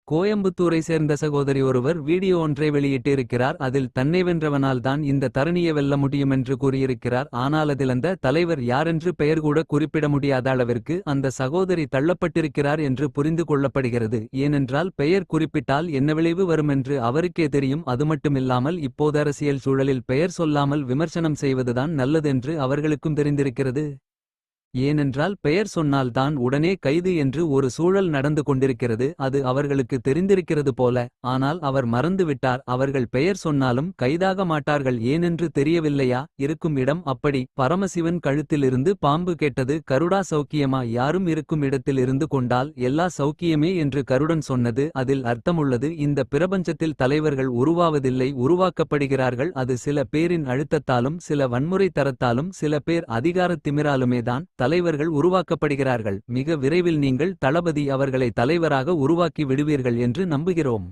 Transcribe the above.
கோயம்புத்தூரை சேர்ந்த சகோதரி ஒருவர் வீடியோ ஒன்றை வெளியிட்டிருக்கிறார். அதில் தன்னை வென்றவனால் தான் இந்த தரணியை வெல்ல முடியுமென்று கூறியிருக்கிறார். ஆனால் அதில் அந்த தலைவர் யாரென்று பெயர் கூட குறிப்பிட முடியாத அளவிற்கு அந்த சகோதரி தள்ளப்பட்டிருக்கிறார் என்று புரிந்து கொள்ளப்படுகிறது. ஏனென்றால் பெயர் குறிப்பிட்டால் என்ன விளைவு வருமென்று அவருக்கே தெரியும். அதுமட்டுமில்லாமல் இப்போது அரசியல் சூழலில் பெயர் சொல்லாமல் விமர்சனம் செய்வதுதான் நல்லதென்று அவர்களுக்கும் தெரிந்திருக்கிறது. ஏனென்றால் பெயர் சொன்னால் தான் உடனே கைது என்று ஒரு சூழல் நடந்து கொண்டிருக்கிறது. அது அவர்களுக்கு தெரிந்திருக்கிறது போல. ஆனால் அவர் மறந்துவிட்டார். அவர்கள் பெயர் சொன்னாலும் கைதாக மாட்டார்கள். ஏனென்று தெரியவில்லையா? இருக்கும் இடம் அப்படி. பரமசிவன் கழுத்திலிருந்து பாம்பு கேட்டது கருடா சௌக்கியமா? யாரும் இருக்கும் இடத்தில் இருந்து கொண்டால் எல்லா சௌக்கியமே என்று கருடன் சொன்னது அதில் அர்த்தமுள்ளது. இந்த பிரபஞ்சத்தில் தலைவர்கள் உருவாவதில்லை, உருவாக்கப்படுகிறார்கள். அது சில பேரின் அழுத்தத்தாலும் சில வன்முறை தரத்தாலும் சில பேர் அதிகாரத் திமிராலுமேதான் தலைவர்கள் உருவாக்கப்படுகிறார்கள். மிக விரைவில் நீங்கள் தளபதி அவர்களை தலைவராக உருவாக்கி விடுவீர்கள் என்று நம்புகிறோம்.